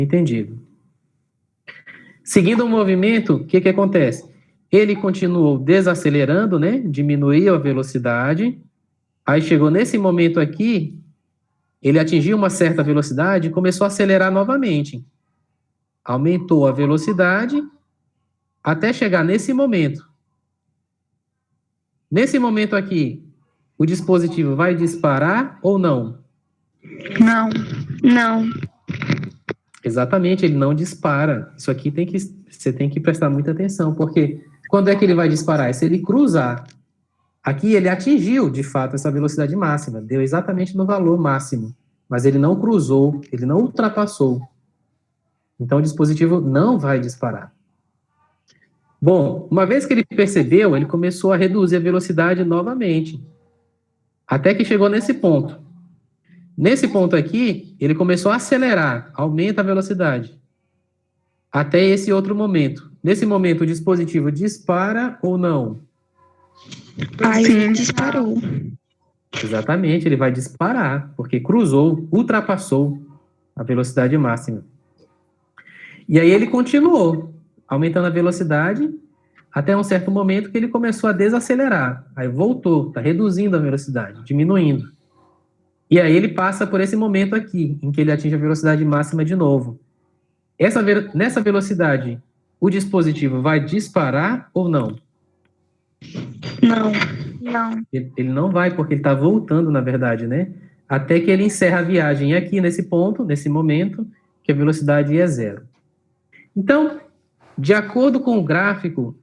Entendido. Seguindo o movimento, o que acontece? Ele continuou desacelerando, né? Diminuiu a velocidade. Aí chegou nesse momento aqui, ele atingiu uma certa velocidade e começou a acelerar novamente. Aumentou a velocidade até chegar nesse momento. Nesse momento aqui, o dispositivo vai disparar ou não? Não. Exatamente, ele não dispara. Isso aqui você tem que prestar muita atenção, porque quando é que ele vai disparar? É se ele cruzar. Aqui ele atingiu, de fato, essa velocidade máxima, deu exatamente no valor máximo, mas ele não cruzou, ele não ultrapassou. Então o dispositivo não vai disparar. Bom, uma vez que ele percebeu, ele começou a reduzir a velocidade novamente, até que chegou nesse ponto. Nesse ponto aqui, ele começou a acelerar, aumenta a velocidade, até esse outro momento. Nesse momento, o dispositivo dispara ou não? Aí disparou. Exatamente, ele vai disparar, porque cruzou, ultrapassou a velocidade máxima. E aí ele continuou, aumentando a velocidade, até um certo momento que ele começou a desacelerar. Aí voltou, está reduzindo a velocidade, diminuindo. E aí ele passa por esse momento aqui, em que ele atinge a velocidade máxima de novo. Nessa velocidade, o dispositivo vai disparar ou não? Não. Ele não vai, porque ele está voltando, na verdade, né? Até que ele encerra a viagem aqui nesse ponto, nesse momento, que a velocidade é 0. Então, de acordo com o gráfico,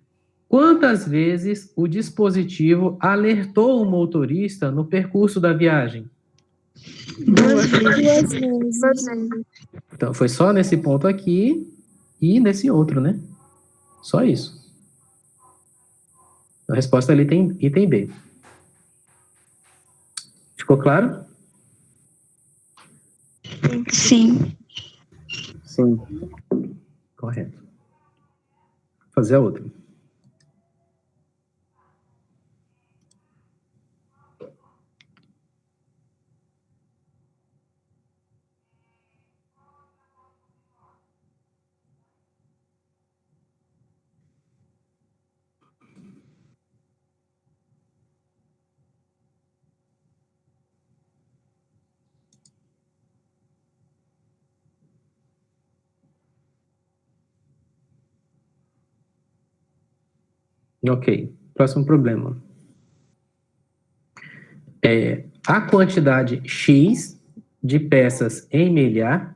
quantas vezes o dispositivo alertou o motorista no percurso da viagem? 2 vezes. Então, foi só nesse ponto aqui e nesse outro, né? Só isso. A resposta ali tem item B. Ficou claro? Sim. Sim. Correto. Vou fazer a outra. Ok, próximo problema. A quantidade X de peças em milhar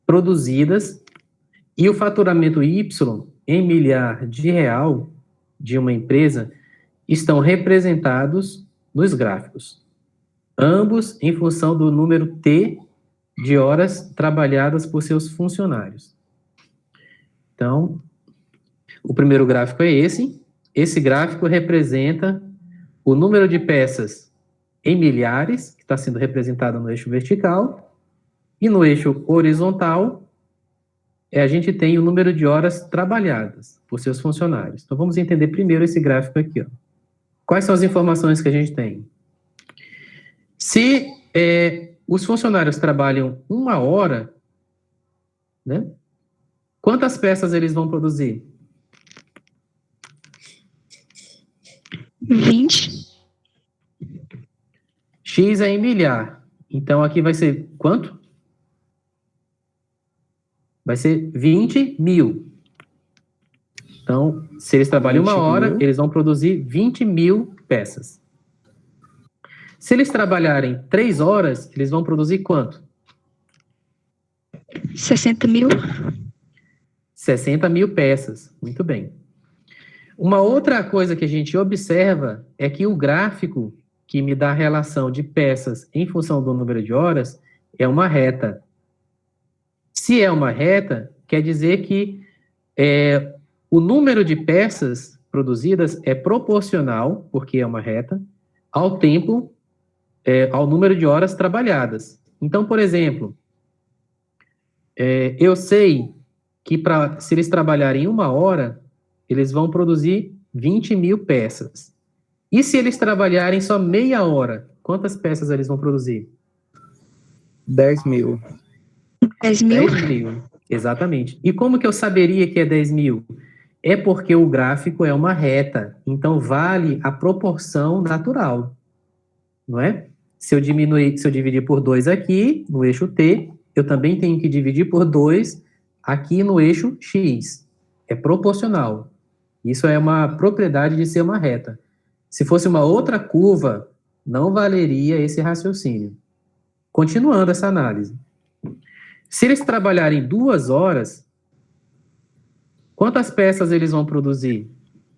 produzidas e o faturamento Y em milhar de real de uma empresa estão representados nos gráficos, ambos em função do número T de horas trabalhadas por seus funcionários. Então, o primeiro gráfico é esse. Esse gráfico representa o número de peças em milhares, que está sendo representado no eixo vertical, e no eixo horizontal, a gente tem o número de horas trabalhadas por seus funcionários. Então, vamos entender primeiro esse gráfico aqui. Ó. Quais são as informações que a gente tem? Se os funcionários trabalham 1 hora, né, quantas peças eles vão produzir? 20. X é em milhar. Então, aqui vai ser quanto? Vai ser 20 mil. Então, se eles trabalham 1 hora, eles vão produzir 20 mil peças. Se eles trabalharem 3 horas, eles vão produzir quanto? 60 mil. 60 mil peças. Muito bem. Uma outra coisa que a gente observa é que o gráfico que me dá a relação de peças em função do número de horas é uma reta. Se é uma reta, quer dizer que o número de peças produzidas é proporcional, porque é uma reta, ao tempo, ao número de horas trabalhadas. Então, por exemplo, eu sei que se eles trabalharem 1 hora, eles vão produzir 20 mil peças. E se eles trabalharem só meia hora, quantas peças eles vão produzir? 10 mil. 10.000? 10 mil, exatamente. E como que eu saberia que é 10 mil? É porque o gráfico é uma reta, então vale a proporção natural, não é? Se eu dividir por 2 aqui, no eixo T, eu também tenho que dividir por 2 aqui no eixo X. É proporcional. Isso é uma propriedade de ser uma reta. Se fosse uma outra curva, não valeria esse raciocínio. Continuando essa análise. Se eles trabalharem 2 horas, quantas peças eles vão produzir?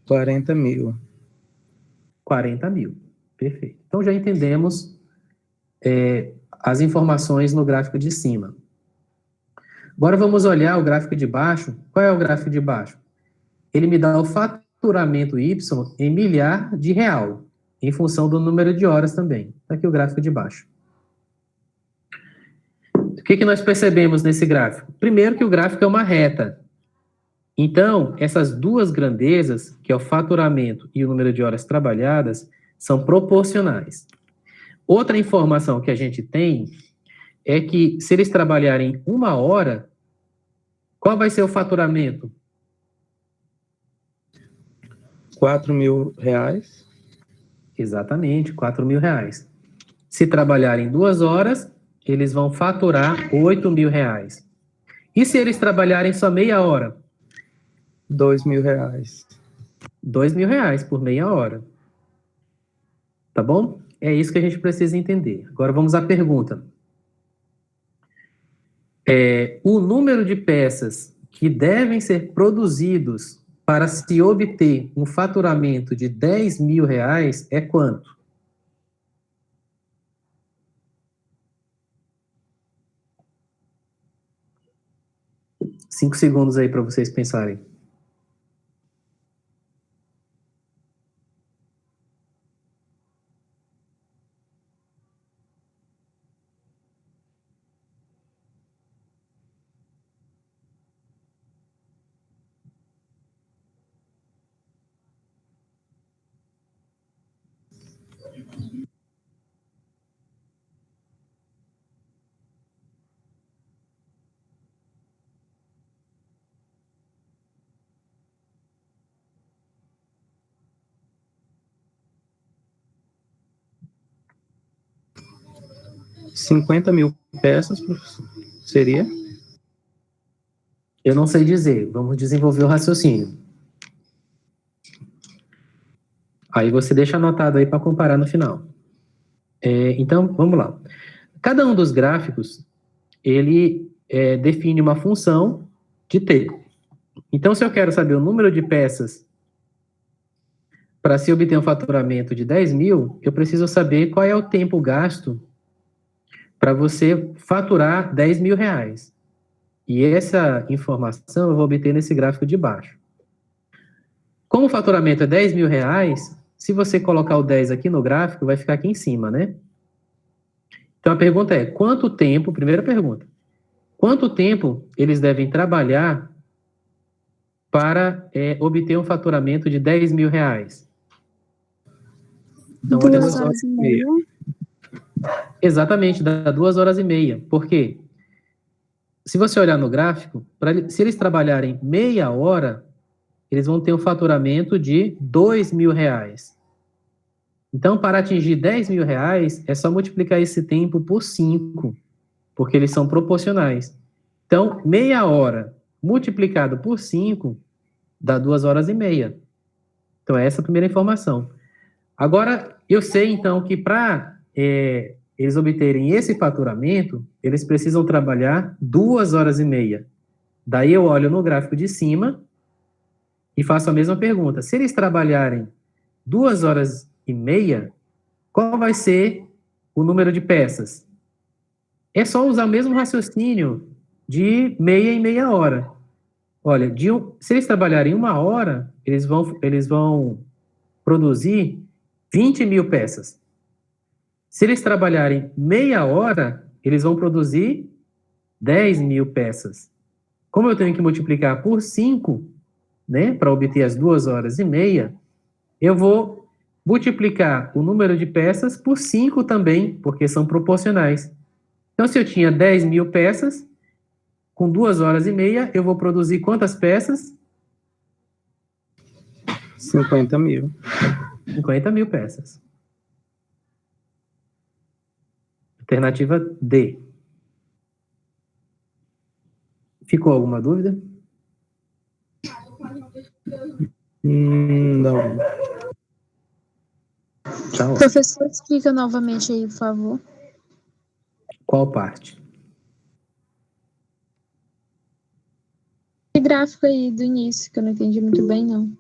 40 mil. 40 mil. Perfeito. Então já entendemos as informações no gráfico de cima. Agora vamos olhar o gráfico de baixo. Qual é o gráfico de baixo? Ele me dá o faturamento Y em milhar de real, em função do número de horas também. Está aqui o gráfico de baixo. O que nós percebemos nesse gráfico? Primeiro que o gráfico é uma reta. Então, essas duas grandezas, que é o faturamento e o número de horas trabalhadas, são proporcionais. Outra informação que a gente tem é que se eles trabalharem 1 hora, qual vai ser o faturamento? 4 mil reais. Exatamente, 4 mil reais. Se trabalharem 2 horas, eles vão faturar 8 mil reais. E se eles trabalharem só meia hora? 2 mil reais. 2 mil reais por meia hora. Tá bom? É isso que a gente precisa entender. Agora vamos à pergunta. O número de peças que devem ser produzidos para se obter um faturamento de 10 mil reais é quanto? Cinco segundos aí para vocês pensarem. $50 mil peças, professor? Seria? Eu não sei dizer. Vamos desenvolver o raciocínio. Aí você deixa anotado aí para comparar no final. Então, vamos lá. Cada um dos gráficos, ele define uma função de T. Então, se eu quero saber o número de peças para se obter um faturamento de 10 mil, eu preciso saber qual é o tempo gasto para você faturar 10 mil reais. E essa informação eu vou obter nesse gráfico de baixo. Como o faturamento é 10 mil reais, se você colocar o 10 aqui no gráfico, vai ficar aqui em cima, né? Então a pergunta é, quanto tempo, primeira pergunta, quanto tempo eles devem trabalhar para obter um faturamento de 10 mil reais? Então, olha 2 horas e meia. Exatamente, dá 2 horas e meia. Por quê? Se você olhar no gráfico, se eles trabalharem meia hora, eles vão ter um faturamento de 2 mil reais. Então, para atingir 10 mil reais, é só multiplicar esse tempo por 5, porque eles são proporcionais. Então, meia hora multiplicado por 5 dá 2 horas e meia. Então, essa é a primeira informação. Agora, eu sei, então, que para eles obterem esse faturamento, eles precisam trabalhar 2 horas e meia. Daí eu olho no gráfico de cima e faço a mesma pergunta. Se eles trabalharem 2 horas e meia, qual vai ser o número de peças? É só usar o mesmo raciocínio de meia em meia hora. Olha, se eles trabalharem 1 hora, eles vão produzir 20 mil peças. Se eles trabalharem meia hora, eles vão produzir 10 mil peças. Como eu tenho que multiplicar por 5, né, para obter as 2 horas e meia, eu vou multiplicar o número de peças por 5 também, porque são proporcionais. Então, se eu tinha 10 mil peças, com 2 horas e meia, eu vou produzir quantas peças? 50 mil. 50 mil peças. Alternativa D. Ficou alguma dúvida? Não. Tá ótimo. Professor, explica novamente aí, por favor. Qual parte? Esse gráfico aí do início, que eu não entendi muito bem, não.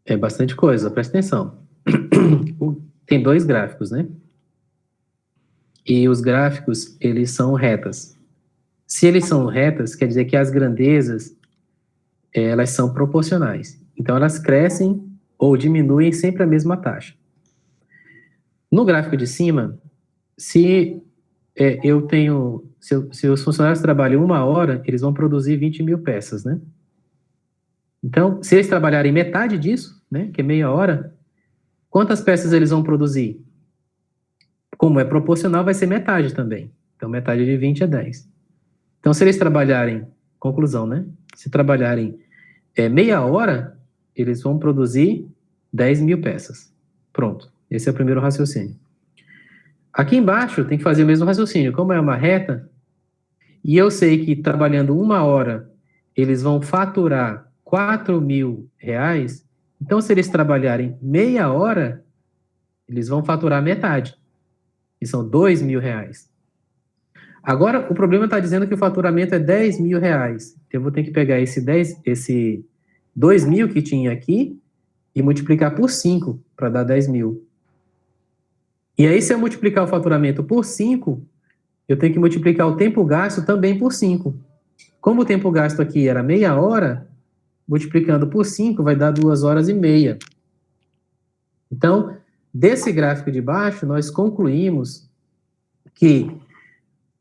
É bastante coisa, presta atenção. Tem 2 gráficos, né? E os gráficos, eles são retas. Se eles são retas, quer dizer que as grandezas, elas são proporcionais. Então, elas crescem ou diminuem sempre a mesma taxa. No gráfico de cima, se os funcionários trabalham 1 hora, eles vão produzir 20 mil peças, né? Então, se eles trabalharem metade disso, né, que é meia hora, quantas peças eles vão produzir? Como é proporcional, vai ser metade também. Então, metade de 20 é 10. Então, se eles trabalharem, conclusão, né? Se trabalharem meia hora, eles vão produzir 10 mil peças. Pronto. Esse é o primeiro raciocínio. Aqui embaixo, tem que fazer o mesmo raciocínio. Como é uma reta, e eu sei que trabalhando 1 hora, eles vão faturar 4 mil reais, então, se eles trabalharem meia hora, eles vão faturar metade. E são 2 mil reais. Agora, o problema está dizendo que o faturamento é 10 mil reais. Eu vou ter que pegar esse 2 mil que tinha aqui e multiplicar por 5 para dar 10 mil. E aí, se eu multiplicar o faturamento por 5, eu tenho que multiplicar o tempo gasto também por 5. Como o tempo gasto aqui era meia hora, multiplicando por 5 vai dar 2 horas e meia. Então, desse gráfico de baixo, nós concluímos que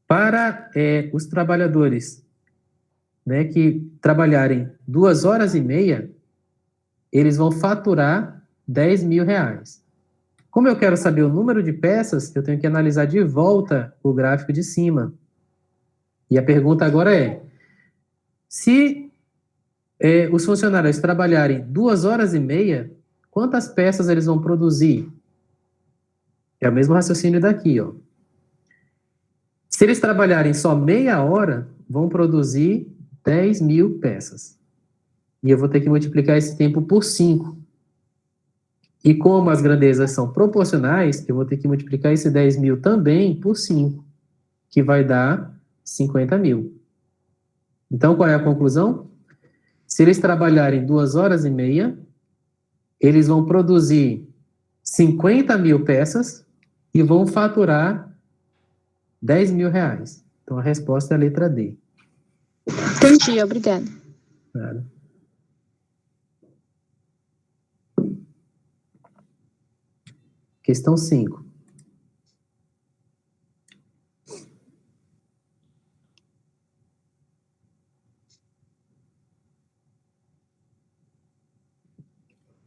para os trabalhadores, né, que trabalharem 2 horas e meia, eles vão faturar 10 mil reais. Como eu quero saber o número de peças, eu tenho que analisar de volta o gráfico de cima. E a pergunta agora é, se os funcionários trabalharem 2 horas e meia, quantas peças eles vão produzir? É o mesmo raciocínio daqui, ó. Se eles trabalharem só meia hora, vão produzir 10 mil peças. E eu vou ter que multiplicar esse tempo por 5. E como as grandezas são proporcionais, eu vou ter que multiplicar esse 10 mil também por 5, que vai dar 50 mil. Então, qual é a conclusão? Se eles trabalharem 2 horas e meia, eles vão produzir 50 mil peças e vão faturar 10 mil reais. Então, a resposta é a letra D. Entendi, obrigada. Claro. Questão 5.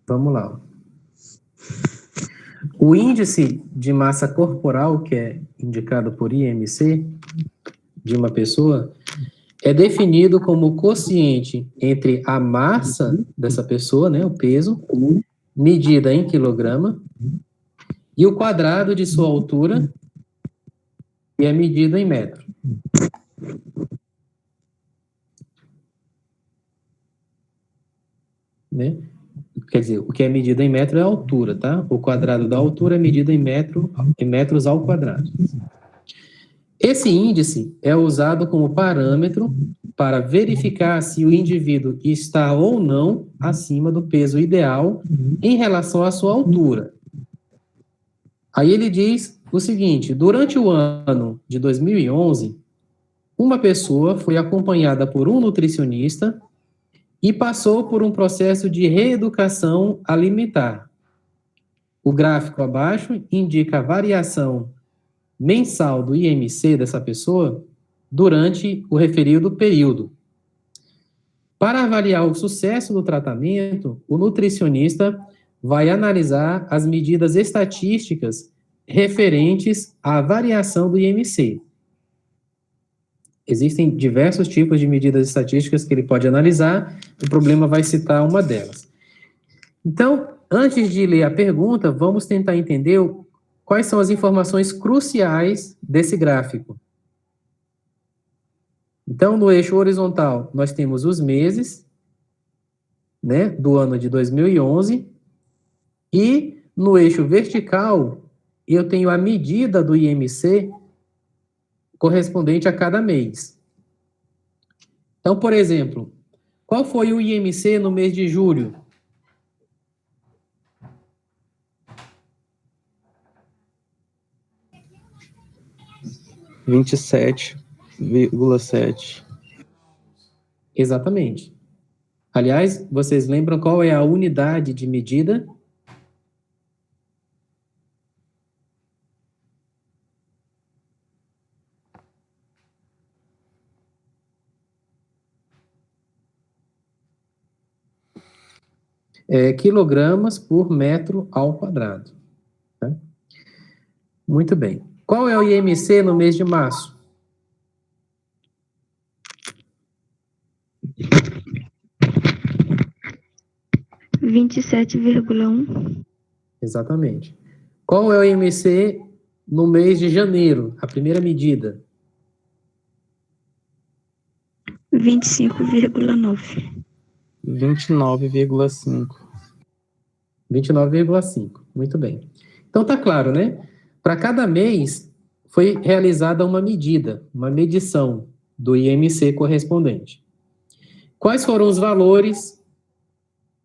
Vamos lá. O índice de massa corporal, que é indicado por IMC, de uma pessoa, é definido como o quociente entre a massa dessa pessoa, né, o peso, medida em quilograma, e o quadrado de sua altura, que é medida em metro. Né? Quer dizer, o que é medido em metro é a altura, tá? O quadrado da altura é medido em metros ao quadrado. Esse índice é usado como parâmetro para verificar se o indivíduo está ou não acima do peso ideal em relação à sua altura. Aí ele diz o seguinte: durante o ano de 2011, uma pessoa foi acompanhada por um nutricionista e passou por um processo de reeducação alimentar. O gráfico abaixo indica a variação mensal do IMC dessa pessoa durante o referido período. Para avaliar o sucesso do tratamento, o nutricionista vai analisar as medidas estatísticas referentes à variação do IMC. Existem diversos tipos de medidas estatísticas que ele pode analisar, o problema vai citar uma delas. Então, antes de ler a pergunta, vamos tentar entender quais são as informações cruciais desse gráfico. Então, no eixo horizontal, nós temos os meses, né, do ano de 2011, e no eixo vertical, eu tenho a medida do IMC correspondente a cada mês. Então, por exemplo, qual foi o IMC no mês de julho? R$27,7. Exatamente. Aliás, vocês lembram qual é a unidade de medida? Quilogramas por metro ao quadrado. Tá? Muito bem. Qual é o IMC no mês de março? R$ 27,1. Exatamente. Qual é o IMC no mês de janeiro? A primeira medida. 25,9. 29,5. 29,5. Muito bem. Então tá claro, né? Para cada mês foi realizada uma medida, uma medição do IMC correspondente. Quais foram os valores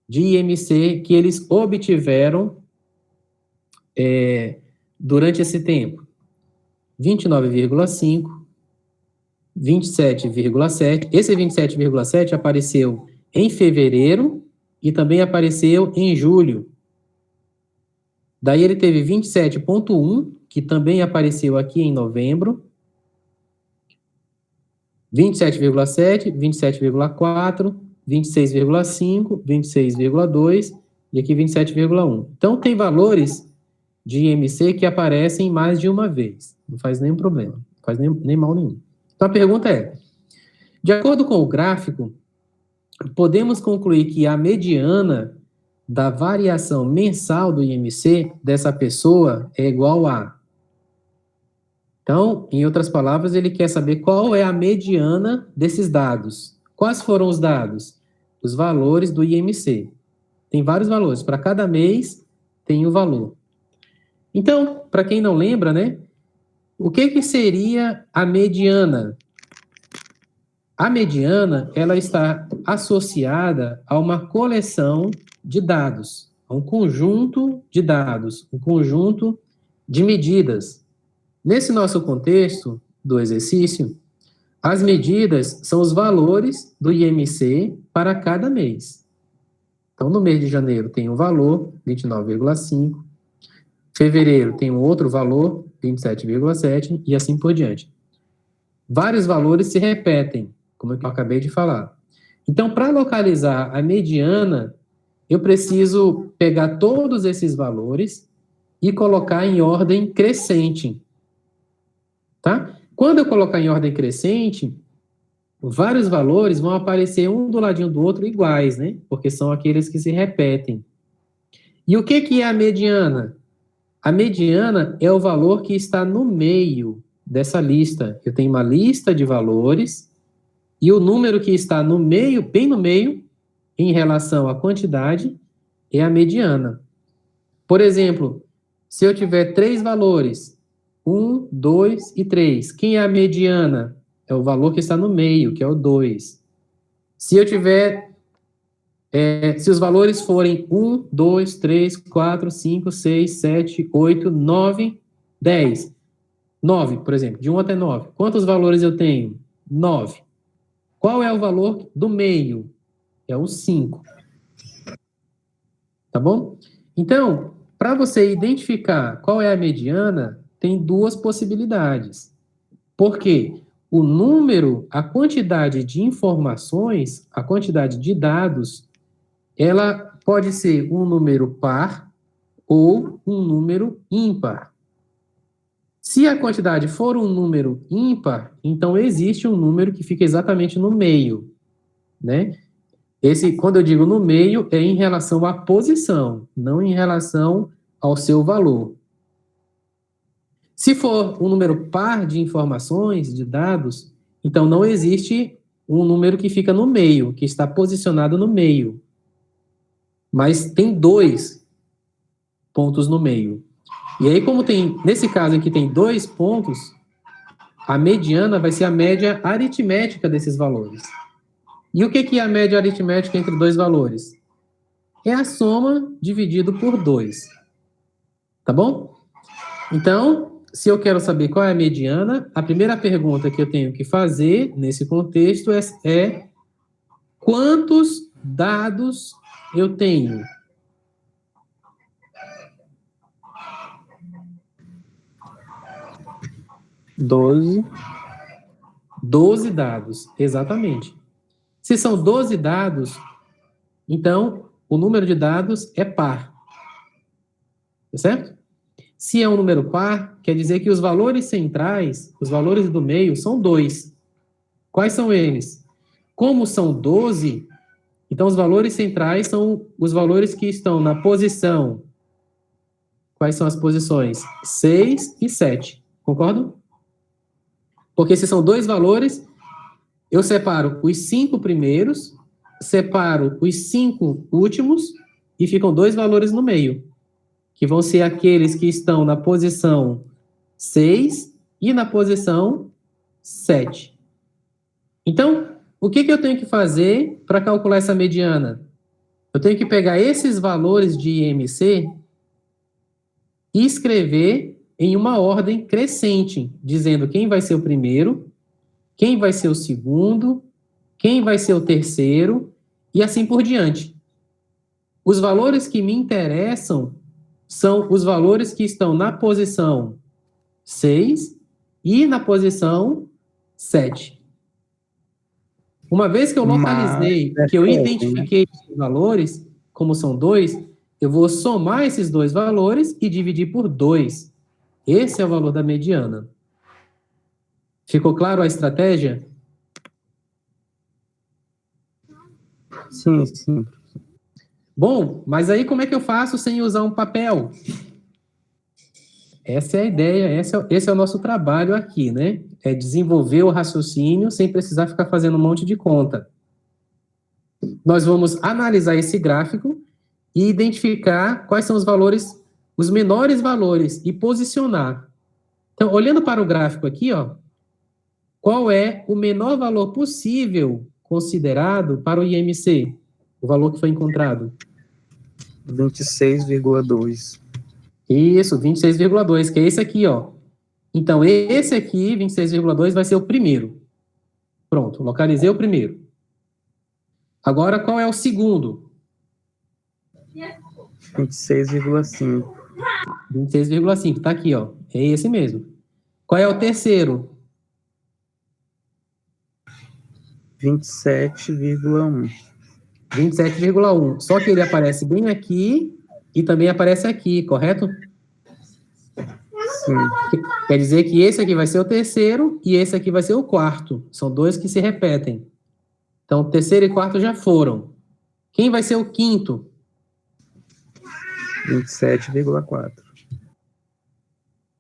de IMC que eles obtiveram durante esse tempo? 29,5, 27,7. Esse 27,7 apareceu em fevereiro e também apareceu em julho. Daí ele teve 27,1, que também apareceu aqui em novembro. 27,7, 27,4, 26,5, 26,2 e aqui 27,1. Então, tem valores de IMC que aparecem mais de uma vez. Não faz nenhum problema, não faz nem mal nenhum. Então, a pergunta é, de acordo com o gráfico, podemos concluir que a mediana da variação mensal do IMC dessa pessoa é igual a... Então, em outras palavras, ele quer saber qual é a mediana desses dados. Quais foram os dados? Os valores do IMC. Tem vários valores. Para cada mês, tem um valor. Então, para quem não lembra, né? O que seria a mediana? A mediana, ela está associada a uma coleção de dados, a um conjunto de dados, um conjunto de medidas. Nesse nosso contexto do exercício, as medidas são os valores do IMC para cada mês. Então, no mês de janeiro tem um valor, 29,5. Fevereiro tem um outro valor, 27,7, e assim por diante. Vários valores se repetem, como eu acabei de falar. Então, para localizar a mediana, eu preciso pegar todos esses valores e colocar em ordem crescente. Tá? Quando eu colocar em ordem crescente, vários valores vão aparecer um do ladinho do outro iguais, né? Porque são aqueles que se repetem. E o que é a mediana? A mediana é o valor que está no meio dessa lista. Eu tenho uma lista de valores e o número que está no meio, bem no meio, em relação à quantidade, é a mediana. Por exemplo, se eu tiver 3 valores, 1, 2 e 3, quem é a mediana? É o valor que está no meio, que é o 2. Se eu tiver... se os valores forem 1, 2, 3, 4, 5, 6, 7, 8, 9, 10. 9, por exemplo, de 1 até 9. Quantos valores eu tenho? 9. Qual é o valor do meio? É o 5. Tá bom? Então, para você identificar qual é a mediana, tem 2 possibilidades. Por quê? O número, a quantidade de informações, a quantidade de dados, ela pode ser um número par ou um número ímpar. Se a quantidade for um número ímpar, então existe um número que fica exatamente no meio, né? Quando eu digo no meio, é em relação à posição, não em relação ao seu valor. Se for um número par de informações, de dados, então não existe um número que fica no meio, que está posicionado no meio. Mas tem 2 pontos no meio. E aí, como tem, nesse caso aqui tem 2 pontos, a mediana vai ser a média aritmética desses valores. E o que é a média aritmética entre 2 valores? É a soma dividido por 2. Tá bom? Então, se eu quero saber qual é a mediana, a primeira pergunta que eu tenho que fazer nesse contexto é quantos dados eu tenho? Doze. 12 dados, exatamente. Se são 12 dados, então o número de dados é par. Tá certo? Se é um número par, quer dizer que os valores centrais, os valores do meio, são 2. Quais são eles? Como são 12, então os valores centrais são os valores que estão na posição. Quais são as posições? 6 e 7. Concordam? Porque se são 2 valores, eu separo os 5 primeiros, separo os 5 últimos e ficam 2 valores no meio, que vão ser aqueles que estão na posição 6 e na posição 7. Então, o que eu tenho que fazer para calcular essa mediana? Eu tenho que pegar esses valores de IMC e escrever em uma ordem crescente, dizendo quem vai ser o primeiro, quem vai ser o segundo, quem vai ser o terceiro, e assim por diante. Os valores que me interessam são os valores que estão na posição 6 e na posição 7. Uma vez que eu localizei, que eu identifiquei os valores, como são 2, eu vou somar esses 2 valores e dividir por 2. Esse é o valor da mediana. Ficou claro a estratégia? Sim, sim. Bom, mas aí como é que eu faço sem usar um papel? Essa é a ideia, esse é o nosso trabalho aqui, né? É desenvolver o raciocínio sem precisar ficar fazendo um monte de conta. Nós vamos analisar esse gráfico e identificar quais são os valores, os menores valores, e posicionar. Então, olhando para o gráfico aqui, ó, qual é o menor valor possível considerado para o IMC? O valor que foi encontrado? 26,2. Isso, 26,2, que é esse aqui, ó. Então, esse aqui, 26,2, vai ser o primeiro. Pronto, localizei o primeiro. Agora, qual é o segundo? 26,5. 26,5, tá aqui, ó. É esse mesmo. Qual é o terceiro? 27,1. 27,1. Só que ele aparece bem aqui e também aparece aqui, correto? Sim. Quer dizer que esse aqui vai ser o terceiro e esse aqui vai ser o quarto. São 2 que se repetem. Então, terceiro e quarto já foram. Quem vai ser o quinto? 27,4.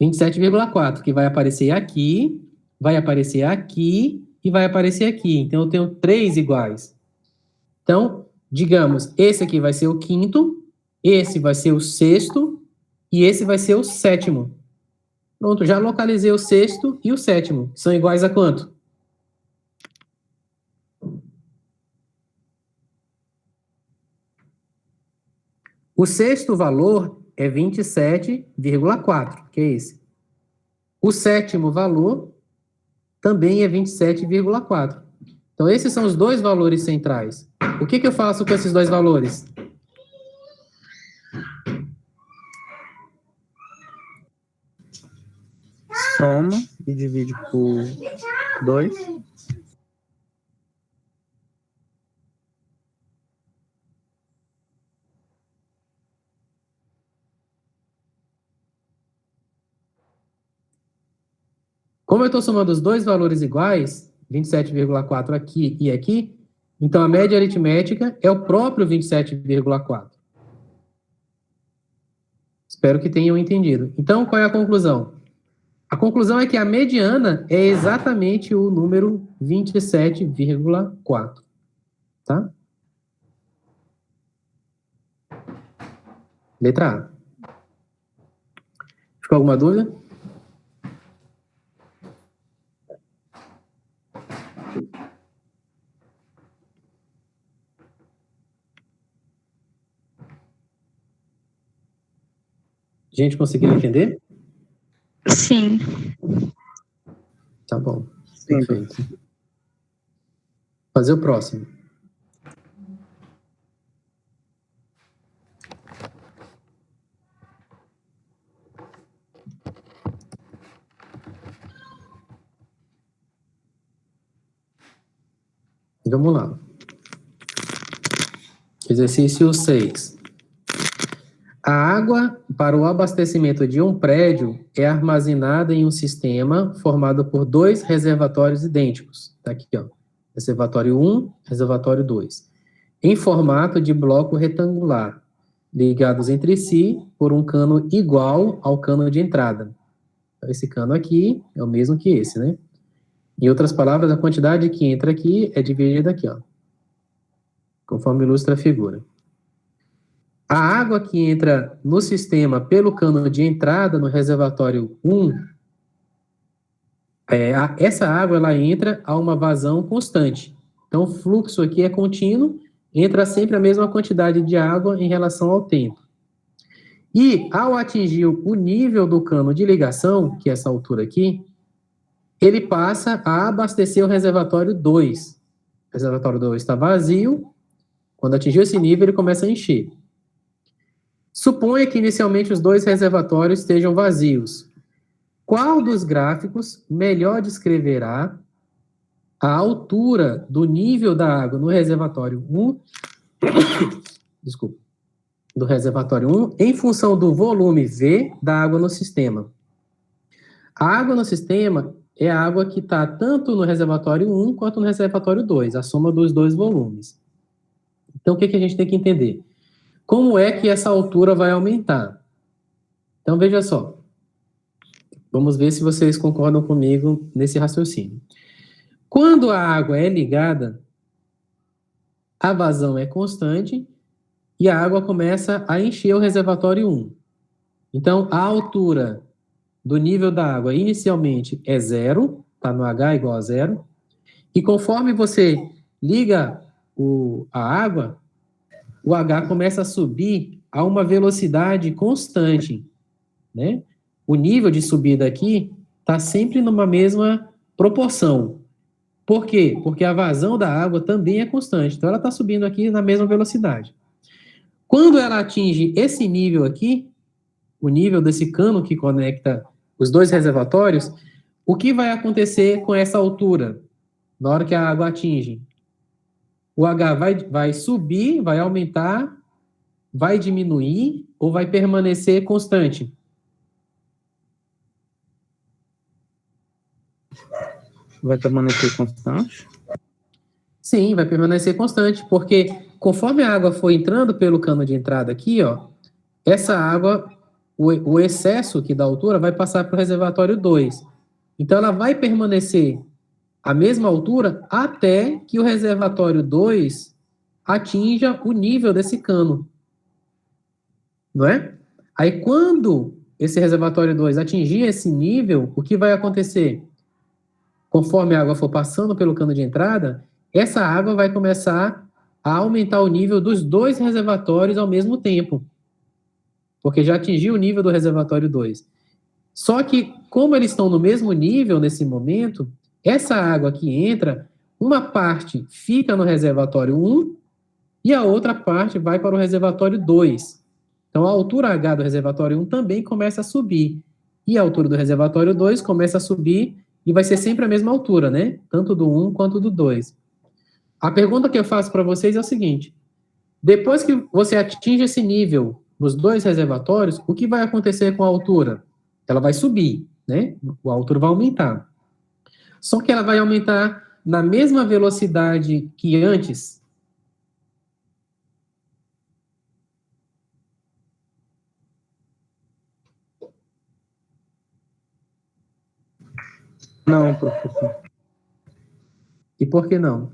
27,4, que vai aparecer aqui e vai aparecer aqui. Então, eu tenho 3 iguais. Então, digamos, esse aqui vai ser o quinto, esse vai ser o sexto e esse vai ser o sétimo. Pronto, já localizei o sexto e o sétimo. São iguais a quanto? O sexto valor é 27,4, que é esse. O sétimo valor também é 27,4. Então, esses são os 2 valores centrais. O que eu faço com esses 2 valores? Soma e divide por 2. Como eu estou somando os dois valores iguais, 27,4 aqui e aqui, então a média aritmética é o próprio 27,4. Espero que tenham entendido. Então, qual é a conclusão? A conclusão é que a mediana é exatamente o número 27,4. Tá? Letra A. Ficou alguma dúvida? Gente, conseguiu entender? Sim. Tá bom. Sim. Perfeito. Fazer o próximo. Vamos lá. Exercício 6. A água para o abastecimento de um prédio é armazenada em um sistema formado por dois reservatórios idênticos. Tá aqui, ó. Reservatório 1, reservatório 2. Em formato de bloco retangular, ligados entre si por um cano igual ao cano de entrada. Então, esse cano aqui é o mesmo que esse, né? Em outras palavras, a quantidade que entra aqui é dividida aqui, ó. Conforme ilustra a figura. A água que entra no sistema pelo cano de entrada no reservatório 1, essa água ela entra a uma vazão constante. Então, o fluxo aqui é contínuo, entra sempre a mesma quantidade de água em relação ao tempo. E, ao atingir o nível do cano de ligação, que é essa altura aqui, ele passa a abastecer o reservatório 2. O reservatório 2 está vazio. Quando atingir esse nível, ele começa a encher. Suponha que inicialmente os dois reservatórios estejam vazios. Qual dos gráficos melhor descreverá a altura do nível da água no reservatório 1, do reservatório 1, em função do volume V da água no sistema? A água no sistema é a água que está tanto no reservatório 1 quanto no reservatório 2, a soma dos dois volumes. Então, o que a gente tem que entender? Como é que essa altura vai aumentar? Então, veja só. Vamos ver se vocês concordam comigo nesse raciocínio. Quando a água é ligada, a vazão é constante e a água começa a encher o reservatório 1. Então, a altura do nível da água inicialmente é 0, está no H igual a 0, e conforme você liga a água, o H começa a subir a uma velocidade constante, né? O nível de subida aqui está sempre numa mesma proporção. Por quê? Porque a vazão da água também é constante, então ela está subindo aqui na mesma velocidade. Quando ela atinge esse nível aqui, o nível desse cano que conecta os dois reservatórios, o que vai acontecer com essa altura na hora que a água atinge? O H vai subir, vai aumentar, vai diminuir ou vai permanecer constante? Vai permanecer constante? Sim, vai permanecer constante, porque conforme a água for entrando pelo cano de entrada aqui, ó, essa água, o excesso aqui da altura vai passar para o reservatório 2. Então, ela vai permanecer a mesma altura até que o reservatório 2 atinja o nível desse cano. Não é? Aí, quando esse reservatório 2 atingir esse nível, o que vai acontecer? Conforme a água for passando pelo cano de entrada, essa água vai começar a aumentar o nível dos dois reservatórios ao mesmo tempo. Porque já atingiu o nível do reservatório 2. Só que, como eles estão no mesmo nível nesse momento, essa água que entra, uma parte fica no reservatório 1 e a outra parte vai para o reservatório 2. Então, a altura H do reservatório 1 também começa a subir. E a altura do reservatório 2 começa a subir e vai ser sempre a mesma altura, né? Tanto do 1 quanto do 2. A pergunta que eu faço para vocês é o seguinte. Depois que você atinge esse nível nos dois reservatórios, o que vai acontecer com a altura? Ela vai subir, né? A altura vai aumentar. só que ela vai aumentar na mesma velocidade que antes. Não, professor. E por que não?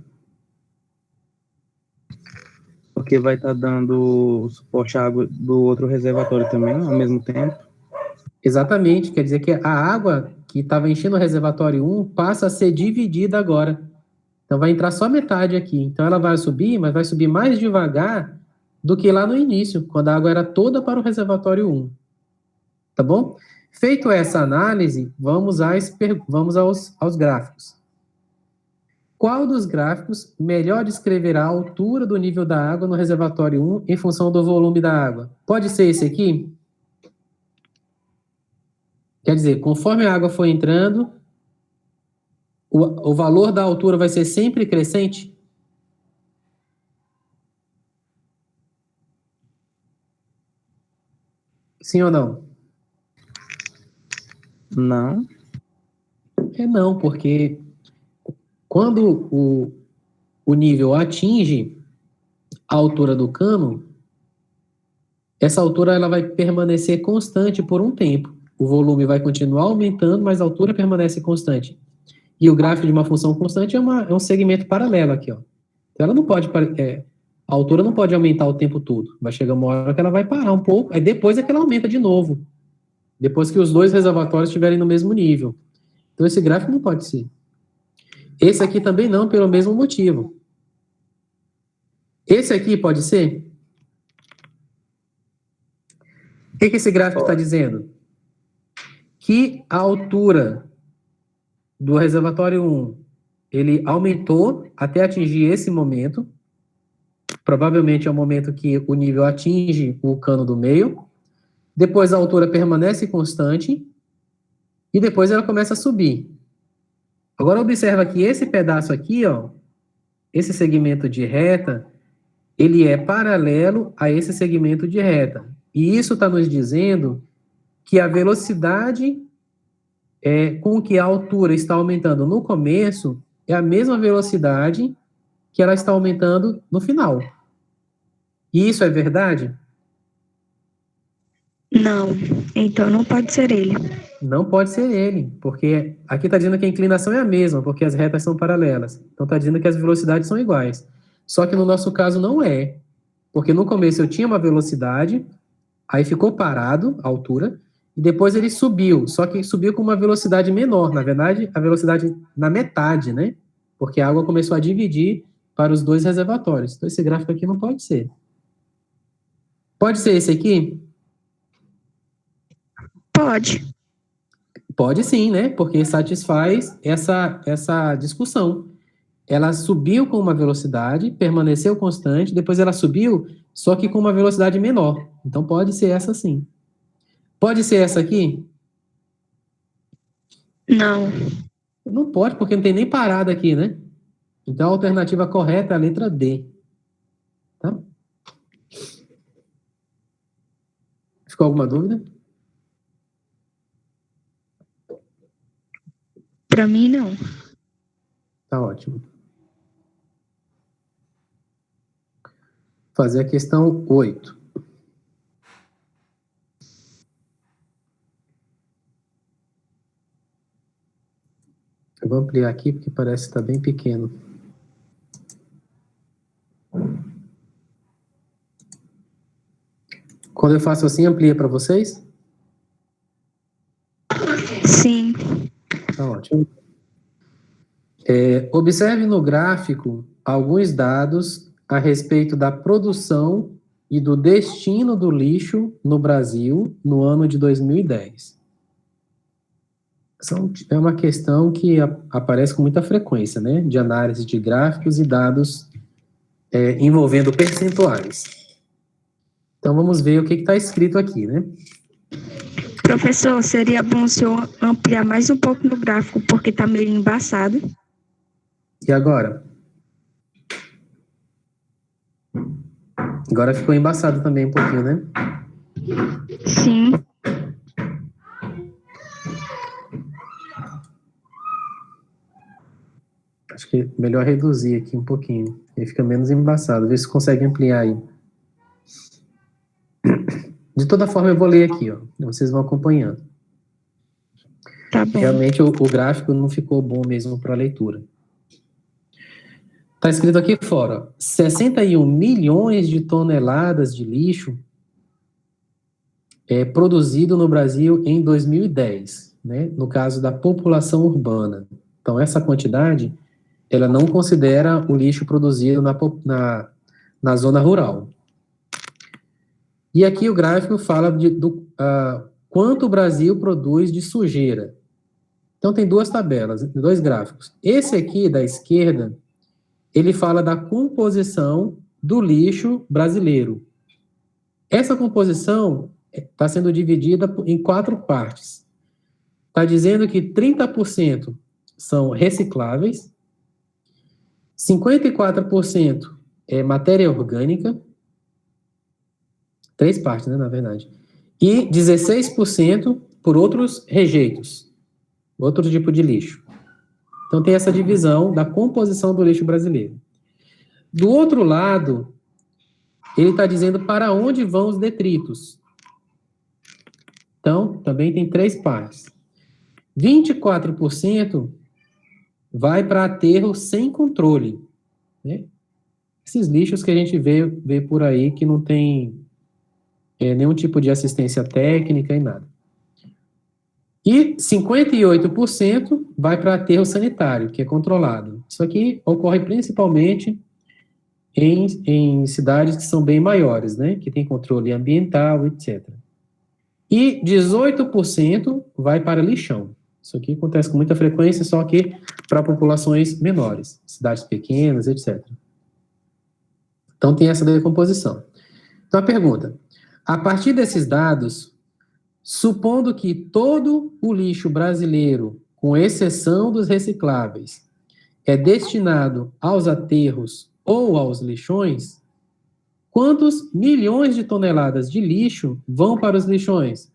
Porque vai estar dando suporte à água do outro reservatório também, ao mesmo tempo. Exatamente, quer dizer que a água que estava enchendo o reservatório 1 passa a ser dividida agora. Então vai entrar só metade aqui. Então ela vai subir, mas vai subir mais devagar do que lá no início, quando a água era toda para o reservatório 1. Tá bom? Feito essa análise, vamos aos gráficos. Qual dos gráficos melhor descreverá a altura do nível da água no reservatório 1 em função do volume da água? Pode ser esse aqui? Quer dizer, conforme a água for entrando, o valor da altura vai ser sempre crescente? Sim ou não? Não. Não, porque quando o nível atinge a altura do cano, essa altura ela vai permanecer constante por um tempo. O volume vai continuar aumentando, mas a altura permanece constante. E o gráfico de uma função constante é um segmento paralelo aqui, ó. Então ela não pode, a altura não pode aumentar o tempo todo. Vai chegar uma hora que ela vai parar um pouco, aí depois é que ela aumenta de novo. Depois que os dois reservatórios estiverem no mesmo nível. Então esse gráfico não pode ser. Esse aqui também não, pelo mesmo motivo. Esse aqui pode ser? O que esse gráfico está dizendo? Que a altura do reservatório 1, ele aumentou até atingir esse momento. Provavelmente é o momento que o nível atinge o cano do meio. Depois a altura permanece constante. E depois ela começa a subir. Agora observa que esse pedaço aqui, ó, esse segmento de reta, ele é paralelo a esse segmento de reta. E isso está nos dizendo que a velocidade com que a altura está aumentando no começo é a mesma velocidade que ela está aumentando no final. E isso é verdade? Não, então não pode ser ele. Não pode ser ele, porque aqui está dizendo que a inclinação é a mesma, porque as retas são paralelas. Então está dizendo que as velocidades são iguais. Só que no nosso caso não é, porque no começo eu tinha uma velocidade, aí ficou parado a altura, e depois ele subiu, só que subiu com uma velocidade menor, na verdade, a velocidade na metade, né? Porque a água começou a dividir para os dois reservatórios. Então esse gráfico aqui não pode ser. Pode ser esse aqui? Pode. Pode sim, né? Porque satisfaz essa discussão. Ela subiu com uma velocidade, permaneceu constante, depois ela subiu, só que com uma velocidade menor. Então pode ser essa sim. Pode ser essa aqui? Não. Não pode, porque não tem nem parada aqui, né? Então a alternativa correta é a letra D. Tá? Ficou alguma dúvida? Para mim, não. Tá ótimo. Fazer a questão 8. Eu vou ampliar aqui porque parece que está bem pequeno. Quando eu faço assim, amplia para vocês? Sim. Tá ótimo. Observe no gráfico alguns dados a respeito da produção e do destino do lixo no Brasil no ano de 2010. É uma questão que aparece com muita frequência, né? De análise de gráficos e dados envolvendo percentuais. Então, vamos ver o que está escrito aqui, né? Professor, seria bom se eu ampliar mais um pouco no gráfico, porque está meio embaçado. E agora? Agora ficou embaçado também um pouquinho, né? Sim. Acho que é melhor reduzir aqui um pouquinho. Aí fica menos embaçado. Vê se consegue ampliar aí. De toda forma, eu vou ler aqui, ó. Vocês vão acompanhando. Tá bom. Realmente, o gráfico não ficou bom mesmo para a leitura. Está escrito aqui fora, ó, 61 milhões de toneladas de lixo produzido no Brasil em 2010, né? No caso da população urbana. Então, essa quantidade, ela não considera o lixo produzido na zona rural. E aqui o gráfico fala do quanto o Brasil produz de sujeira. Então, tem duas tabelas, dois gráficos. Esse aqui, da esquerda, ele fala da composição do lixo brasileiro. Essa composição está sendo dividida em 4 partes. Está dizendo que 30% são recicláveis, 54% é matéria orgânica, 3 partes, né, na verdade, e 16% por outros rejeitos, outro tipo de lixo. Então, tem essa divisão da composição do lixo brasileiro. Do outro lado, ele está dizendo para onde vão os detritos. Então, também tem 3 partes. 24% vai para aterro sem controle, né? Esses lixos que a gente vê por aí que não tem nenhum tipo de assistência técnica e nada. E 58% vai para aterro sanitário, que é controlado. Isso aqui ocorre principalmente em cidades que são bem maiores, né? Que tem controle ambiental, etc. E 18% vai para lixão. Isso aqui acontece com muita frequência, só que para populações menores, cidades pequenas, etc. Então, tem essa decomposição. Então, a pergunta: a partir desses dados, supondo que todo o lixo brasileiro, com exceção dos recicláveis, é destinado aos aterros ou aos lixões, quantos milhões de toneladas de lixo vão para os lixões?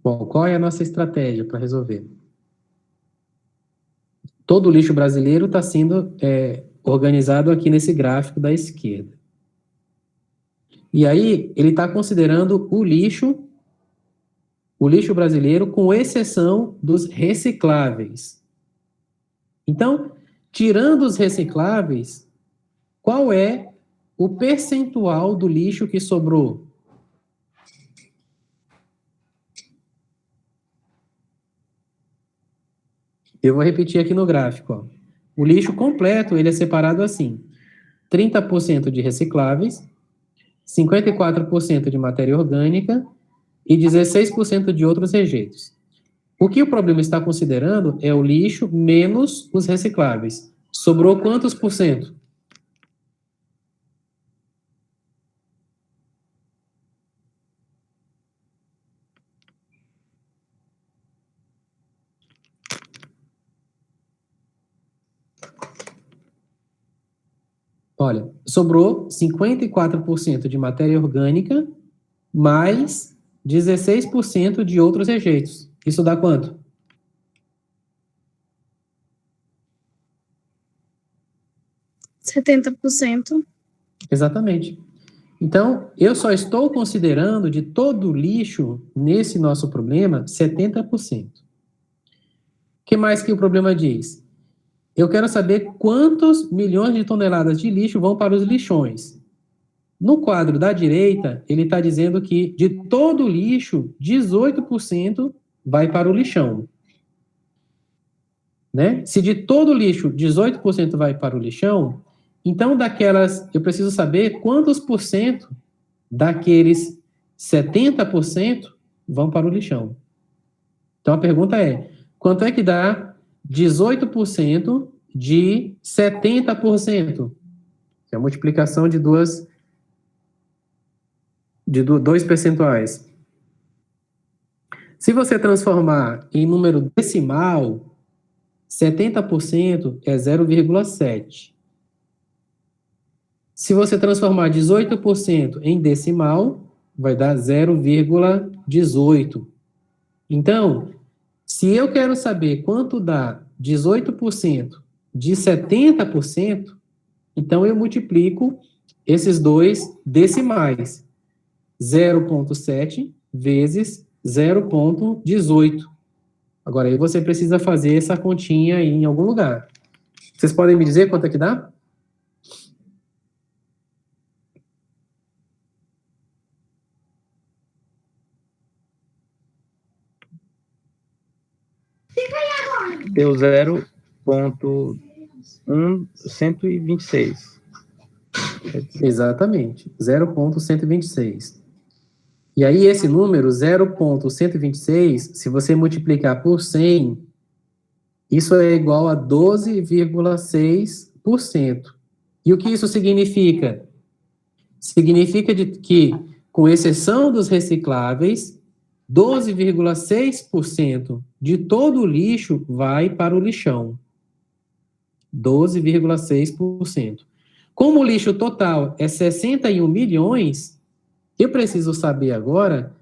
Bom, qual é a nossa estratégia para resolver? Todo o lixo brasileiro está sendo organizado aqui nesse gráfico da esquerda. E aí, ele está considerando o lixo brasileiro com exceção dos recicláveis. Então, tirando os recicláveis, qual é o percentual do lixo que sobrou? Eu vou repetir aqui no gráfico, ó. O lixo completo, ele é separado assim: 30% de recicláveis, 54% de matéria orgânica e 16% de outros rejeitos. O que o problema está considerando é o lixo menos os recicláveis. Sobrou quantos por cento? Olha, sobrou 54% de matéria orgânica, mais 16% de outros rejeitos. Isso dá quanto? %70%. Exatamente. Então, eu só estou considerando de todo o lixo, nesse nosso problema, 70%. O que mais que o problema diz? Eu quero saber quantos milhões de toneladas de lixo vão para os lixões. No quadro da direita, ele está dizendo que de todo o lixo, 18% vai para o lixão. Né? Se de todo o lixo, 18% vai para o lixão, então eu preciso saber quantos por cento daqueles 70% vão para o lixão. Então a pergunta é, quanto é que dá 18% de 70%? Que é a multiplicação de dois percentuais. Se você transformar em número decimal, 70% é 0,7. Se você transformar 18% em decimal, vai dar 0,18. Então, se eu quero saber quanto dá 18% de 70%, então eu multiplico esses dois decimais. 0,7 vezes 0,18. Agora, aí você precisa fazer essa continha aí em algum lugar. Vocês podem me dizer quanto é que dá? Deu 0,126. Exatamente, 0,126. E aí esse número, 0,126, se você multiplicar por 100, isso é igual a 12,6%. E o que isso significa? Significa que, com exceção dos recicláveis, 12,6% de todo o lixo vai para o lixão. 12,6%. Como o lixo total é 61 milhões, eu preciso saber agora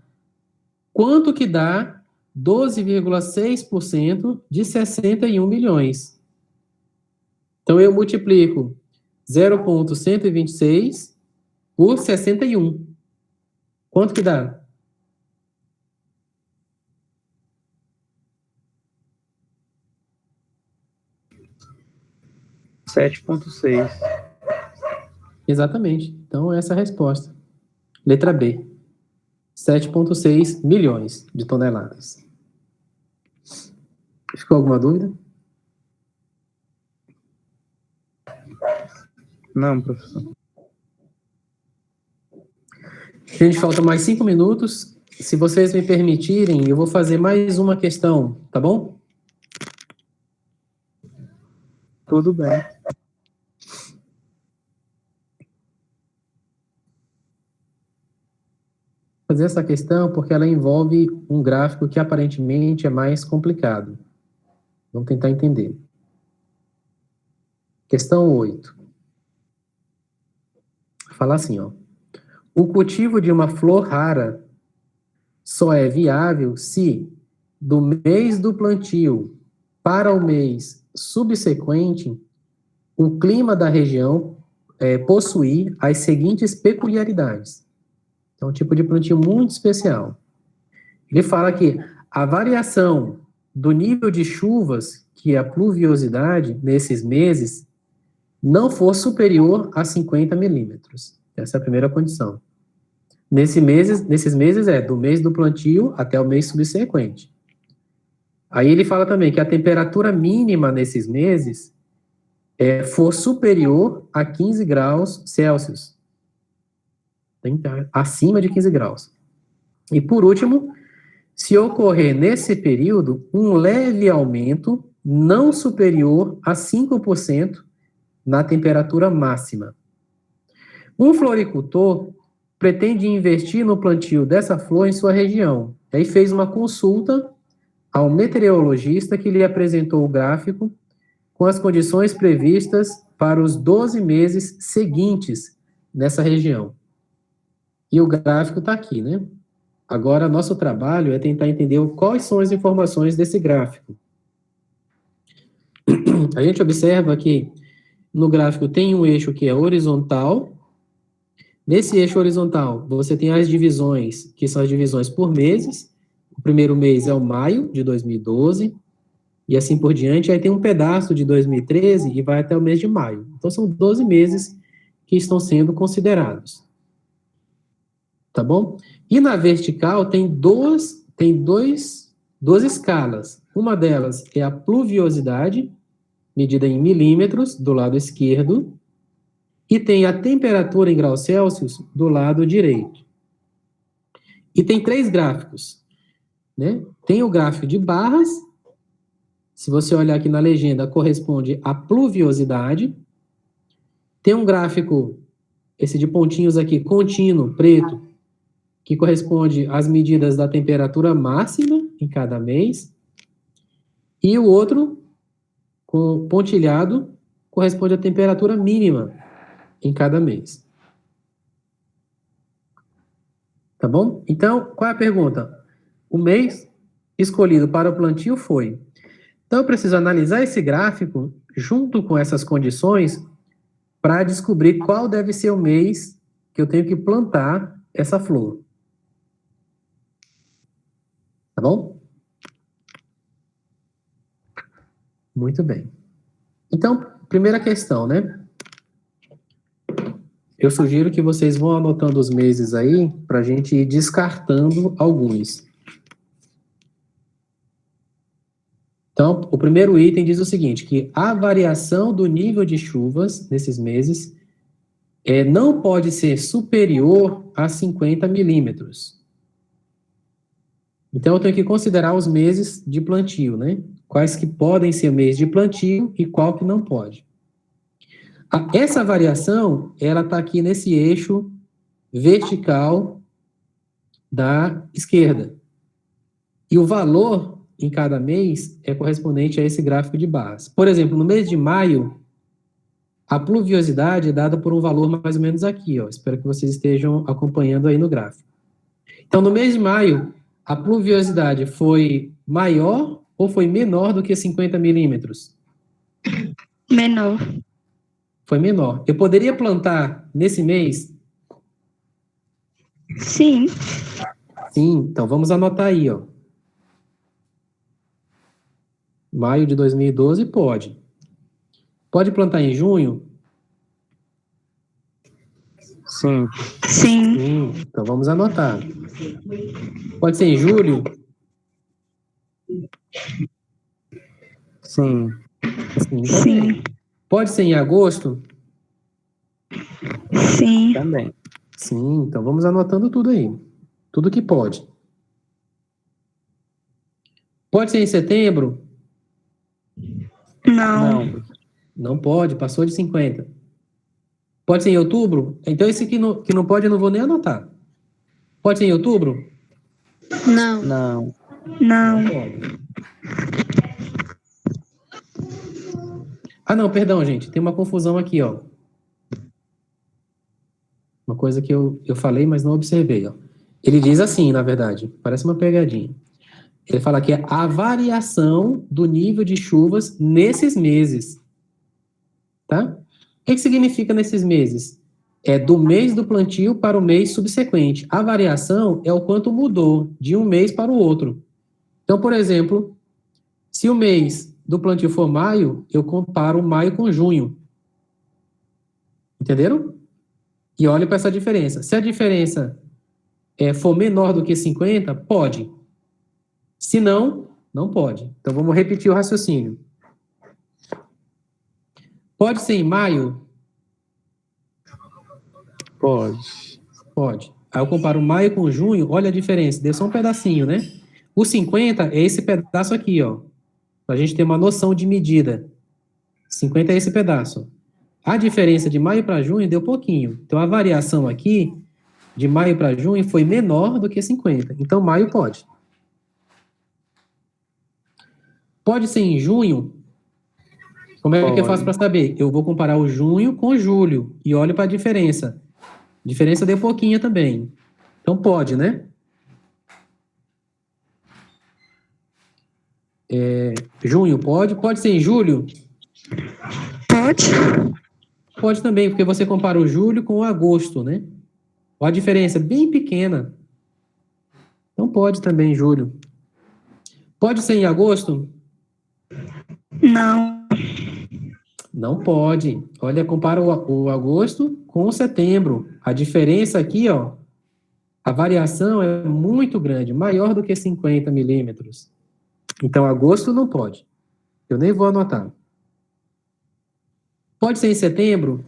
quanto que dá 12,6% de 61 milhões. Então, eu multiplico 0,126 por 61. Quanto que dá? 7,6. Exatamente. Então, essa é a resposta. Letra B. 7,6 milhões de toneladas. Ficou alguma dúvida? Não, professor. Gente, falta mais 5 minutos. Se vocês me permitirem, eu vou fazer mais uma questão, tá bom? Tudo bem. Fazer essa questão porque ela envolve um gráfico que aparentemente é mais complicado. Vamos tentar entender. Questão 8. Fala assim, ó. O cultivo de uma flor rara só é viável se, do mês do plantio para o mês subsequente, o clima da região possuir as seguintes peculiaridades. É um tipo de plantio muito especial. Ele fala que a variação do nível de chuvas, que é a pluviosidade, nesses meses, não for superior a 50 milímetros. Essa é a primeira condição. Nesses meses é do mês do plantio até o mês subsequente. Aí ele fala também que a temperatura mínima nesses meses for superior a 15 graus Celsius. Tem que estar acima de 15 graus. E por último, se ocorrer nesse período um leve aumento não superior a 5% na temperatura máxima. Um floricultor pretende investir no plantio dessa flor em sua região. Aí fez uma consulta ao meteorologista que lhe apresentou o gráfico com as condições previstas para os 12 meses seguintes nessa região. E o gráfico está aqui, né? Agora, nosso trabalho é tentar entender quais são as informações desse gráfico. A gente observa que no gráfico tem um eixo que é horizontal. Nesse eixo horizontal, você tem as divisões, que são as divisões por meses. O primeiro mês é o maio de 2012, e assim por diante. Aí tem um pedaço de 2013 e vai até o mês de maio. Então, são 12 meses que estão sendo considerados. Tá bom? E na vertical tem duas escalas. Uma delas é a pluviosidade, medida em milímetros, do lado esquerdo, e tem a temperatura em graus Celsius do lado direito. E tem 3 gráficos, né? Tem o gráfico de barras, se você olhar aqui na legenda, corresponde à pluviosidade. Tem um gráfico, esse de pontinhos aqui, contínuo, preto, que corresponde às medidas da temperatura máxima em cada mês, e o outro, com pontilhado, corresponde à temperatura mínima em cada mês. Tá bom? Então, qual é a pergunta? O mês escolhido para o plantio foi. Então, eu preciso analisar esse gráfico junto com essas condições para descobrir qual deve ser o mês que eu tenho que plantar essa flor. Tá bom? Muito bem. Então, primeira questão, né? Eu sugiro que vocês vão anotando os meses aí para a gente ir descartando alguns. Então, o primeiro item diz o seguinte, que a variação do nível de chuvas nesses meses não pode ser superior a 50 milímetros. Então, eu tenho que considerar os meses de plantio, né? Quais que podem ser mês de plantio e qual que não pode. Essa variação, ela está aqui nesse eixo vertical da esquerda. E o valor em cada mês é correspondente a esse gráfico de barras. Por exemplo, no mês de maio, a pluviosidade é dada por um valor mais ou menos aqui, ó. Espero que vocês estejam acompanhando aí no gráfico. Então, no mês de maio, a pluviosidade foi maior ou foi menor do que 50 milímetros? Menor. Foi menor. Eu poderia plantar nesse mês? Sim. Sim, então vamos anotar aí, ó. Maio de 2012, pode. Pode plantar em junho? Sim. Sim. Sim, então vamos anotar. Pode ser em julho? Sim. Sim. Sim. Pode ser em agosto? Sim. Também. Sim, então vamos anotando tudo aí. Tudo que pode. Pode ser em setembro? Não. Não. Não pode, passou de 50. Pode ser em outubro? Então esse que não pode eu não vou nem anotar. Pode ser em outubro? Não. Não. Não. Pode. Ah, não, perdão, gente. Tem uma confusão aqui, ó. Uma coisa que eu falei, mas não observei, ó. Ele diz assim, na verdade, parece uma pegadinha. Ele fala que é a variação do nível de chuvas nesses meses. Tá? O que significa nesses meses? É do mês do plantio para o mês subsequente. A variação é o quanto mudou de um mês para o outro. Então, por exemplo, se o mês do plantio for maio, eu comparo maio com junho. Entenderam? E olhe para essa diferença. Se a diferença for menor do que 50, pode. Se não, não pode. Então, vamos repetir o raciocínio. Pode ser em maio? Pode. Pode. Aí eu comparo maio com junho, olha a diferença, deu só um pedacinho, né? O 50 é esse pedaço aqui, ó. Pra gente ter uma noção de medida. 50 é esse pedaço. A diferença de maio para junho deu pouquinho. Então, a variação aqui, de maio para junho, foi menor do que 50. Então, maio pode. Pode ser em junho? Como é que eu faço para saber? Eu vou comparar o junho com o julho e olho para a diferença. A diferença deu pouquinho também. Então, pode, né? Junho pode? Pode ser em julho? Pode. Pode também, porque você compara o julho com o agosto, né? Olha a diferença, bem pequena. Então, pode também em julho. Pode ser em agosto? Não. Não pode. Olha, compara o agosto com o setembro. A diferença aqui, ó, a variação é muito grande, maior do que 50 milímetros. Então, agosto não pode. Eu nem vou anotar. Pode ser em setembro?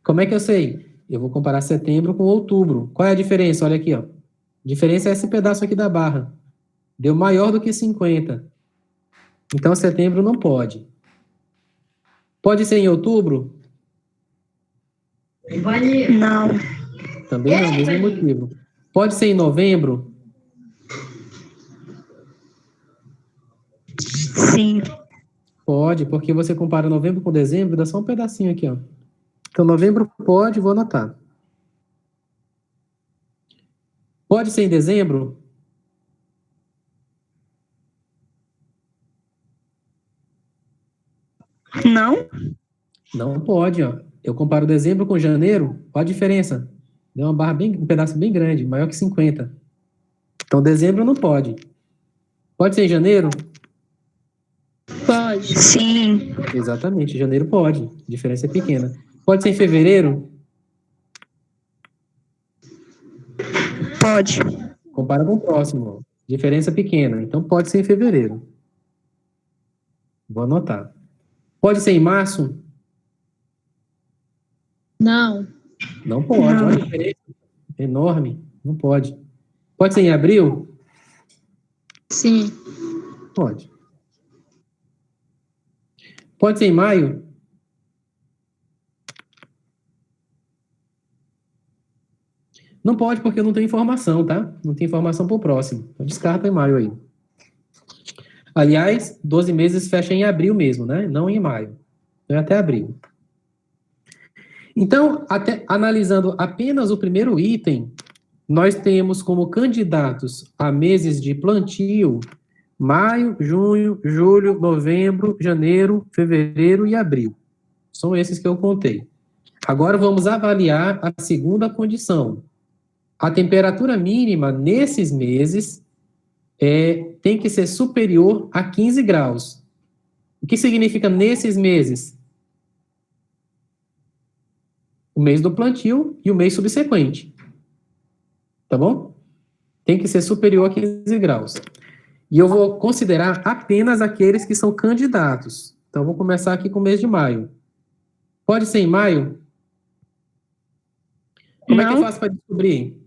Como é que eu sei? Eu vou comparar setembro com outubro. Qual é a diferença? Olha aqui, ó. A diferença é esse pedaço aqui da barra. Deu maior do que 50. Então, setembro não pode. Pode ser em outubro? Não. Também não, mesmo motivo. Pode ser em novembro? Sim. Pode, porque você compara novembro com dezembro, dá só um pedacinho aqui, ó. Então, novembro pode, vou anotar. Pode ser em dezembro? Não? Não pode, ó. Eu comparo dezembro com janeiro, olha a diferença. Deu uma barra bem, um pedaço bem grande, maior que 50. Então, dezembro não pode. Pode ser em janeiro? Pode. Sim. Exatamente, janeiro pode. A diferença é pequena. Pode ser em fevereiro? Pode. Compara com o próximo, ó. Diferença pequena. Então, pode ser em fevereiro. Vou anotar. Pode ser em março? Não. Não pode. Não. Olha a diferença. Enorme. Não pode. Pode ser em abril? Sim. Pode. Pode ser em maio? Não pode, porque eu não tenho informação, tá? Não tem informação para o próximo. Então, descarta em maio aí. Aliás, 12 meses fecha em abril mesmo, né? Não em maio. É até abril. Então, analisando apenas o primeiro item, nós temos como candidatos a meses de plantio maio, junho, julho, novembro, janeiro, fevereiro e abril. São esses que eu contei. Agora vamos avaliar a segunda condição. A temperatura mínima nesses meses tem que ser superior a 15 graus. O que significa nesses meses? O mês do plantio e o mês subsequente. Tá bom? Tem que ser superior a 15 graus. E eu vou considerar apenas aqueles que são candidatos. Então, vou começar aqui com o mês de maio. Pode ser em maio? Como é que eu faço para descobrir?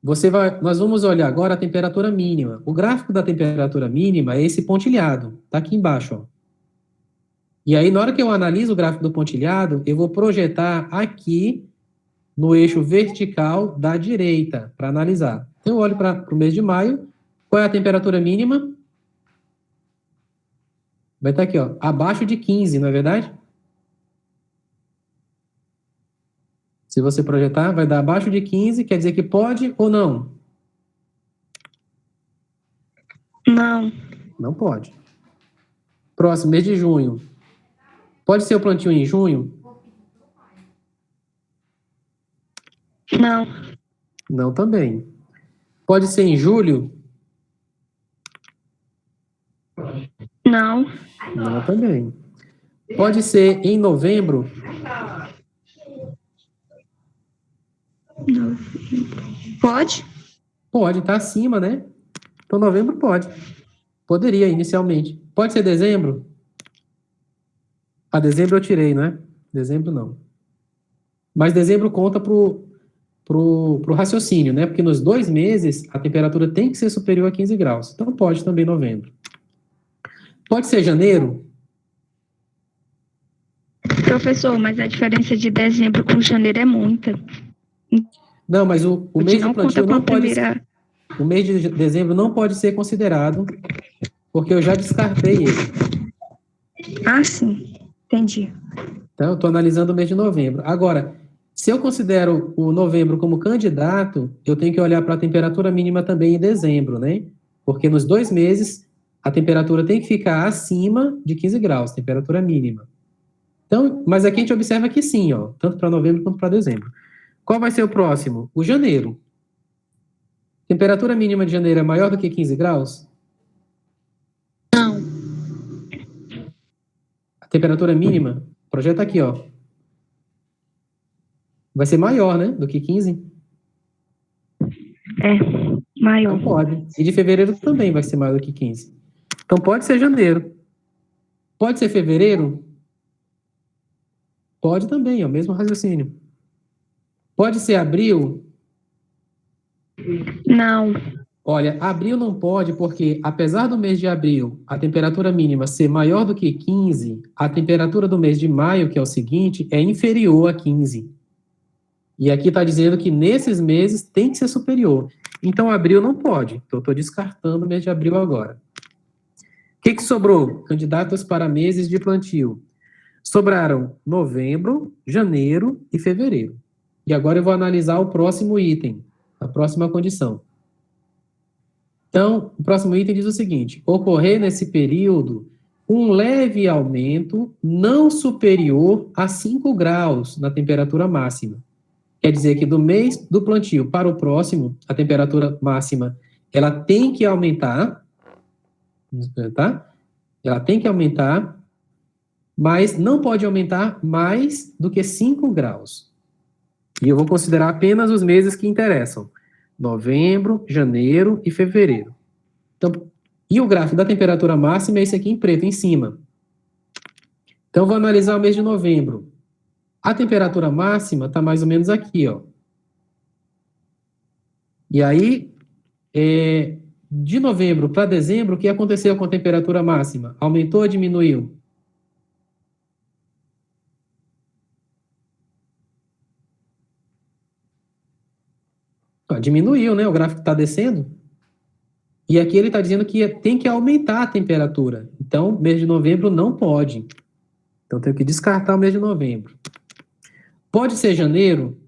Nós vamos olhar agora a temperatura mínima. O gráfico da temperatura mínima é esse pontilhado. Está aqui embaixo, ó. E aí, na hora que eu analiso o gráfico do pontilhado, eu vou projetar aqui no eixo vertical da direita para analisar. Então, eu olho para o mês de maio. Qual é a temperatura mínima? Vai estar aqui, ó, abaixo de 15, não é verdade? Se você projetar, vai dar abaixo de 15, quer dizer que pode ou não? Não. Não pode. Próximo, mês de junho. Pode ser o plantio em junho? Não. Não também. Pode ser em julho? Não. Não também. Pode ser em novembro? Não. Pode? Pode, tá acima, né? Então novembro pode. Poderia inicialmente. Pode ser dezembro? Ah, dezembro eu tirei, não é? Dezembro não. Mas dezembro conta pro raciocínio, né? Porque nos 2 meses a temperatura tem que ser superior a 15 graus. Então pode também novembro. Pode ser janeiro? Professor, mas a diferença de dezembro com janeiro é muita. Não, mas o mês de não plantio conta com não a pode primeira. O mês de dezembro não pode ser considerado, porque eu já descartei ele. Ah, sim. Entendi. Então, eu estou analisando o mês de novembro. Agora, se eu considero o novembro como candidato, eu tenho que olhar para a temperatura mínima também em dezembro, né? Porque nos 2 meses, a temperatura tem que ficar acima de 15 graus, temperatura mínima. Então, mas aqui a gente observa que sim, ó, tanto para novembro quanto para dezembro. Qual vai ser o próximo? O janeiro. Temperatura mínima de janeiro é maior do que 15 graus? Não. A temperatura mínima, projeta aqui, ó. Vai ser maior, né, do que 15? É, maior. Não pode. E de fevereiro também vai ser maior do que 15. Então pode ser janeiro. Pode ser fevereiro? Pode também, é o mesmo raciocínio. Pode ser abril? Não. Olha, abril não pode porque, apesar do mês de abril a temperatura mínima ser maior do que 15, a temperatura do mês de maio, que é o seguinte, é inferior a 15. E aqui está dizendo que nesses meses tem que ser superior. Então, abril não pode. Então, estou descartando o mês de abril agora. O que sobrou? Candidatos para meses de plantio. Sobraram novembro, janeiro e fevereiro. E agora eu vou analisar o próximo item, a próxima condição. Então, o próximo item diz o seguinte: ocorrer nesse período um leve aumento não superior a 5 graus na temperatura máxima. Quer dizer que do mês do plantio para o próximo, a temperatura máxima, ela tem que aumentar, tá? Ela tem que aumentar, mas não pode aumentar mais do que 5 graus. E eu vou considerar apenas os meses que interessam: novembro, janeiro e fevereiro. Então, e o gráfico da temperatura máxima é esse aqui em preto, em cima. Então, eu vou analisar o mês de novembro. A temperatura máxima está mais ou menos aqui, ó. E aí, de novembro para dezembro, o que aconteceu com a temperatura máxima? Aumentou ou diminuiu? Diminuiu, né? O gráfico está descendo. E aqui ele está dizendo que tem que aumentar a temperatura. Então, mês de novembro não pode. Então, tenho que descartar o mês de novembro. Pode ser janeiro?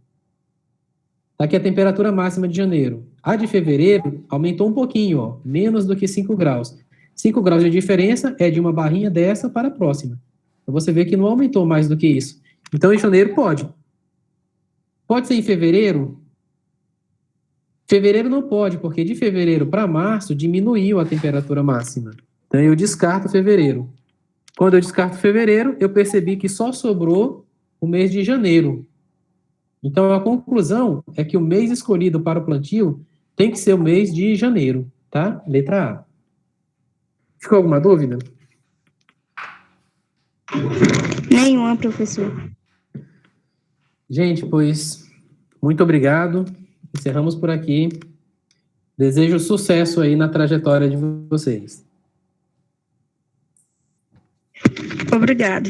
Está aqui a temperatura máxima de janeiro. A de fevereiro aumentou um pouquinho, ó, menos do que 5 graus. 5 graus de diferença é de uma barrinha dessa para a próxima. Então, você vê que não aumentou mais do que isso. Então, em janeiro pode. Pode ser em fevereiro? Fevereiro não pode, porque de fevereiro para março diminuiu a temperatura máxima. Então, eu descarto fevereiro. Quando eu descarto fevereiro, eu percebi que só sobrou o mês de janeiro. Então, a conclusão é que o mês escolhido para o plantio tem que ser o mês de janeiro, tá? Letra A. Ficou alguma dúvida? Nenhuma, professor. Gente, pois, muito obrigado. Encerramos por aqui. Desejo sucesso aí na trajetória de vocês. Obrigado.